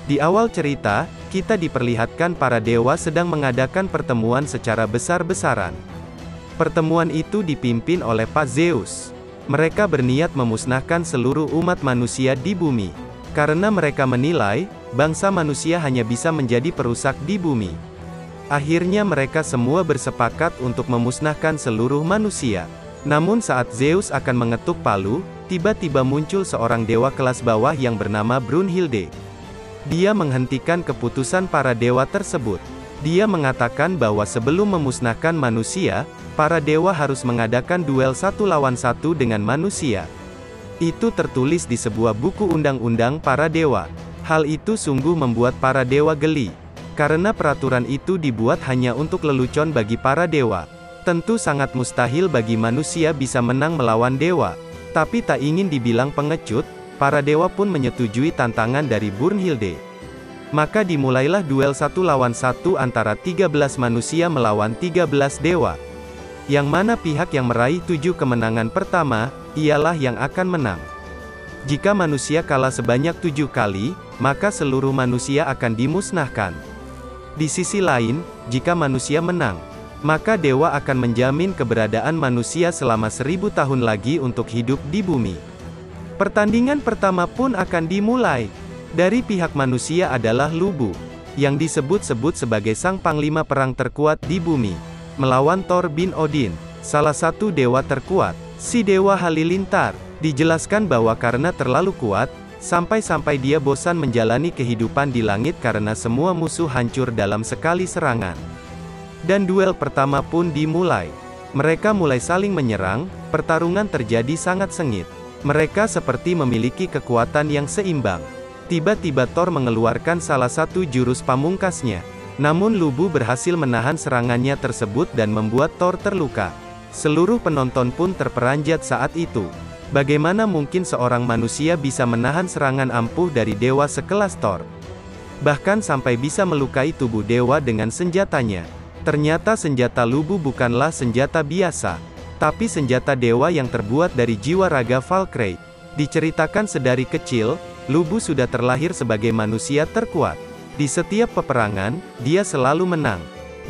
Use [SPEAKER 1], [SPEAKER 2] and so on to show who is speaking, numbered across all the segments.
[SPEAKER 1] Di awal cerita, kita diperlihatkan para dewa sedang mengadakan pertemuan secara besar-besaran. Pertemuan itu dipimpin oleh Pak Zeus. Mereka berniat memusnahkan seluruh umat manusia di bumi. Karena mereka menilai, bangsa manusia hanya bisa menjadi perusak di bumi. Akhirnya mereka semua bersepakat untuk memusnahkan seluruh manusia. Namun saat Zeus akan mengetuk palu, tiba-tiba muncul seorang dewa kelas bawah yang bernama Brunhilde. Dia menghentikan keputusan para dewa tersebut. Dia mengatakan bahwa sebelum memusnahkan manusia, para dewa harus mengadakan duel 1 lawan 1 dengan manusia. Itu tertulis di sebuah buku undang-undang para dewa. Hal itu sungguh membuat para dewa geli. Karena peraturan itu dibuat hanya untuk lelucon bagi para dewa. Tentu sangat mustahil bagi manusia bisa menang melawan dewa. Tapi tak ingin dibilang pengecut, para dewa pun menyetujui tantangan dari Brunhilde. Maka dimulailah duel 1 lawan 1 antara 13 manusia melawan 13 dewa. Yang mana pihak yang meraih 7 kemenangan pertama, ialah yang akan menang. Jika manusia kalah sebanyak 7 kali, maka seluruh manusia akan dimusnahkan. Di sisi lain, jika manusia menang, maka dewa akan menjamin keberadaan manusia selama 1000 tahun lagi untuk hidup di bumi. Pertandingan pertama pun akan dimulai. Dari pihak manusia adalah Lubu, yang disebut-sebut sebagai sang panglima perang terkuat di bumi, melawan Thor bin Odin, salah satu dewa terkuat. Si Dewa Halilintar dijelaskan bahwa karena terlalu kuat, sampai-sampai dia bosan menjalani kehidupan di langit karena semua musuh hancur dalam sekali serangan. Dan duel pertama pun dimulai. Mereka mulai saling menyerang, pertarungan terjadi sangat sengit. Mereka seperti memiliki kekuatan yang seimbang. Tiba-tiba Thor mengeluarkan salah satu jurus pamungkasnya. Namun Lubu berhasil menahan serangannya tersebut dan membuat Thor terluka. Seluruh penonton pun terperanjat saat itu. Bagaimana mungkin seorang manusia bisa menahan serangan ampuh dari dewa sekelas Thor? Bahkan sampai bisa melukai tubuh dewa dengan senjatanya. Ternyata senjata Lubu bukanlah senjata biasa, tapi senjata dewa yang terbuat dari jiwa raga Valkyrie. Diceritakan sedari kecil, Lubu sudah terlahir sebagai manusia terkuat. Di setiap peperangan, dia selalu menang.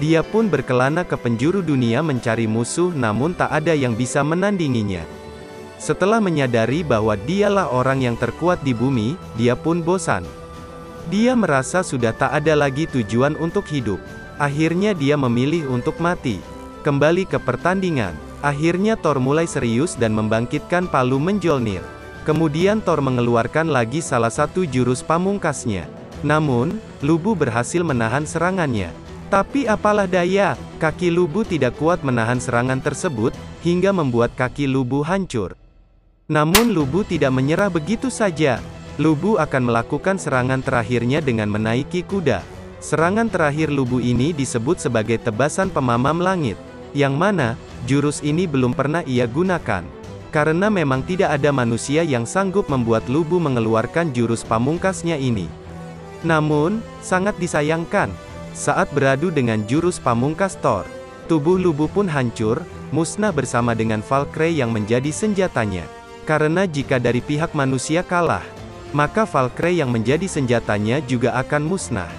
[SPEAKER 1] Dia pun berkelana ke penjuru dunia mencari musuh namun tak ada yang bisa menandinginya. Setelah menyadari bahwa dialah orang yang terkuat di bumi, dia pun bosan. Dia merasa sudah tak ada lagi tujuan untuk hidup. Akhirnya dia memilih untuk mati. Kembali ke pertandingan. Akhirnya Thor mulai serius dan membangkitkan palu Mjolnir. Kemudian Thor mengeluarkan lagi salah satu jurus pamungkasnya. Namun, Lubu berhasil menahan serangannya. Tapi apalah daya, kaki Lubu tidak kuat menahan serangan tersebut, hingga membuat kaki Lubu hancur. Namun Lubu tidak menyerah begitu saja. Lubu akan melakukan serangan terakhirnya dengan menaiki kuda. Serangan terakhir Lubu ini disebut sebagai tebasan pemamam langit, yang mana, jurus ini belum pernah ia gunakan. Karena memang tidak ada manusia yang sanggup membuat Lubu mengeluarkan jurus pamungkasnya ini. Namun, sangat disayangkan, saat beradu dengan jurus pamungkas Thor, tubuh Lubu pun hancur, musnah bersama dengan Valkyrie yang menjadi senjatanya. Karena jika dari pihak manusia kalah, maka Valkyrie yang menjadi senjatanya juga akan musnah.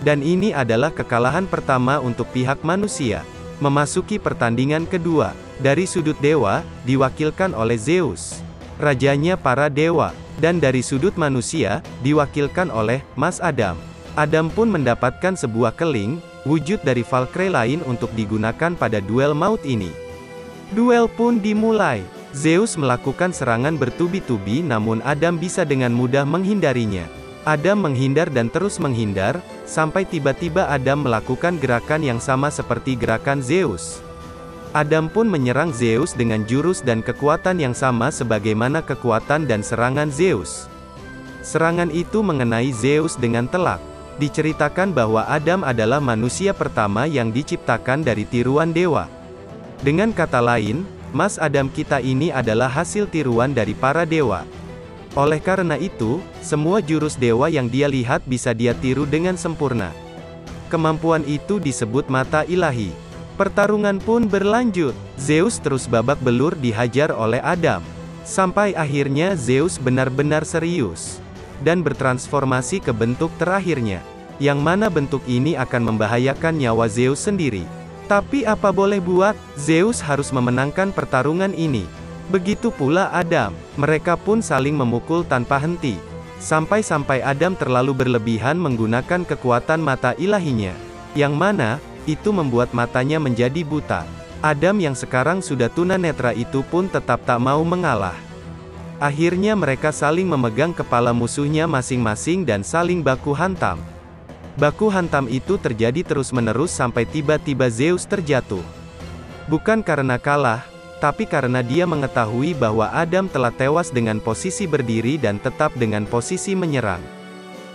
[SPEAKER 1] Dan ini adalah kekalahan pertama untuk pihak manusia. Memasuki pertandingan kedua, dari sudut dewa, diwakilkan oleh Zeus, rajanya para dewa, dan dari sudut manusia, diwakilkan oleh Mas Adam. Adam pun mendapatkan sebuah keling, wujud dari Valkyrie lain untuk digunakan pada duel maut ini. Duel pun dimulai. Zeus melakukan serangan bertubi-tubi namun Adam bisa dengan mudah menghindarinya. Adam menghindar dan terus menghindar, sampai tiba-tiba Adam melakukan gerakan yang sama seperti gerakan Zeus. Adam pun menyerang Zeus dengan jurus dan kekuatan yang sama sebagaimana kekuatan dan serangan Zeus. Serangan itu mengenai Zeus dengan telak. Diceritakan bahwa Adam adalah manusia pertama yang diciptakan dari tiruan dewa. Dengan kata lain, Mas Adam kita ini adalah hasil tiruan dari para dewa. Oleh karena itu, semua jurus dewa yang dia lihat bisa dia tiru dengan sempurna. Kemampuan itu disebut mata ilahi. Pertarungan pun berlanjut. Zeus terus babak belur dihajar oleh Adam. Sampai akhirnya Zeus benar-benar serius. dan bertransformasi ke bentuk terakhirnya. Yang mana bentuk ini akan membahayakan nyawa Zeus sendiri. Tapi apa boleh buat, Zeus harus memenangkan pertarungan ini. Begitu pula Adam, mereka pun saling memukul tanpa henti. Sampai-sampai Adam terlalu berlebihan menggunakan kekuatan mata ilahinya. Yang mana, itu membuat matanya menjadi buta. Adam yang sekarang sudah tunanetra itu pun tetap tak mau mengalah. Akhirnya mereka saling memegang kepala musuhnya masing-masing dan saling baku hantam. Baku hantam itu terjadi terus-menerus sampai tiba-tiba Zeus terjatuh. Bukan karena kalah, tapi karena dia mengetahui bahwa Adam telah tewas dengan posisi berdiri dan tetap dengan posisi menyerang.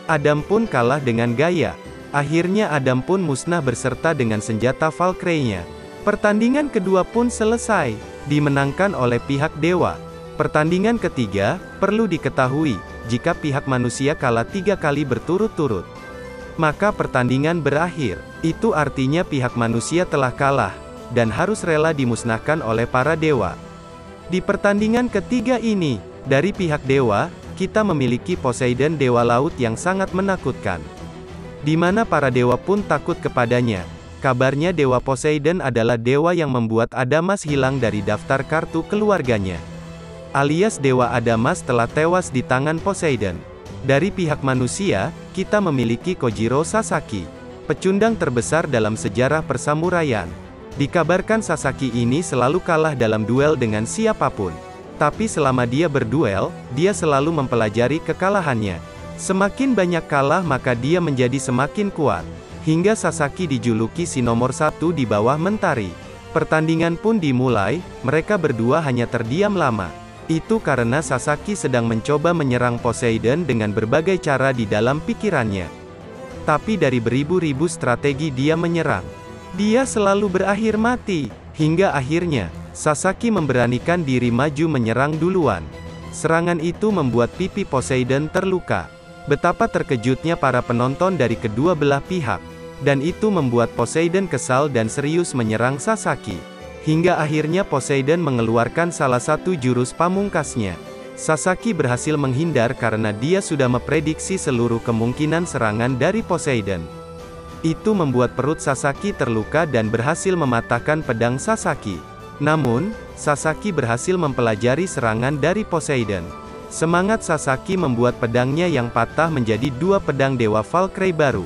[SPEAKER 1] Adam pun kalah dengan gaya. Akhirnya Adam pun musnah beserta dengan senjata Valkyrie-nya. Pertandingan kedua pun selesai, dimenangkan oleh pihak dewa. Pertandingan ketiga, perlu diketahui, jika pihak manusia kalah 3 kali berturut-turut, maka pertandingan berakhir. Itu artinya pihak manusia telah kalah, dan harus rela dimusnahkan oleh para dewa. Di pertandingan ketiga ini, dari pihak dewa, kita memiliki Poseidon dewa laut yang sangat menakutkan. Di mana para dewa pun takut kepadanya. Kabarnya dewa Poseidon adalah dewa yang membuat Adamas hilang dari daftar kartu keluarganya. Alias dewa Adamas telah tewas di tangan Poseidon. Dari pihak manusia, kita memiliki Kojiro Sasaki, pecundang terbesar dalam sejarah persamuraian. Dikabarkan Sasaki ini selalu kalah dalam duel dengan siapapun. Tapi selama dia berduel, dia selalu mempelajari kekalahannya. Semakin banyak kalah maka dia menjadi semakin kuat. Hingga Sasaki dijuluki si nomor 1 di bawah mentari. Pertandingan pun dimulai, mereka berdua hanya terdiam lama. Itu karena Sasaki sedang mencoba menyerang Poseidon dengan berbagai cara di dalam pikirannya. Tapi dari beribu-ribu strategi dia menyerang, dia selalu berakhir mati. Hingga akhirnya, Sasaki memberanikan diri maju menyerang duluan. Serangan itu membuat pipi Poseidon terluka. Betapa terkejutnya para penonton dari kedua belah pihak. Dan itu membuat Poseidon kesal dan serius menyerang Sasaki. Hingga akhirnya Poseidon mengeluarkan salah satu jurus pamungkasnya. Sasaki berhasil menghindar karena dia sudah memprediksi seluruh kemungkinan serangan dari Poseidon. Itu membuat perut Sasaki terluka dan berhasil mematahkan pedang Sasaki. Namun, Sasaki berhasil mempelajari serangan dari Poseidon. Semangat Sasaki membuat pedangnya yang patah menjadi 2 pedang dewa Valkyrie baru.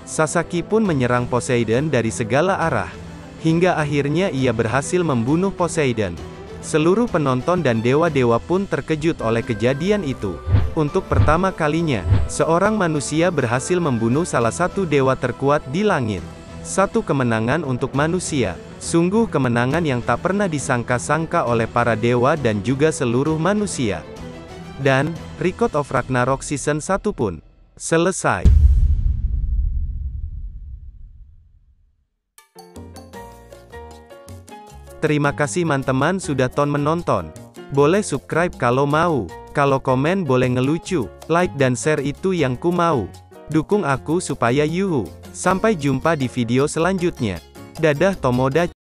[SPEAKER 1] Sasaki pun menyerang Poseidon dari segala arah. Hingga akhirnya ia berhasil membunuh Poseidon. Seluruh penonton dan dewa-dewa pun terkejut oleh kejadian itu. Untuk pertama kalinya, seorang manusia berhasil membunuh salah satu dewa terkuat di langit. Satu kemenangan untuk manusia. Sungguh kemenangan yang tak pernah disangka-sangka oleh para dewa dan juga seluruh manusia. Dan, Record of Ragnarok Season 1 pun selesai. Terima kasih teman-teman sudah menonton. Boleh subscribe kalau mau. Kalau komen boleh ngelucu. Like dan share itu yang ku mau. Dukung aku supaya yuhu. Sampai jumpa di video selanjutnya. Dadah Tomodachi.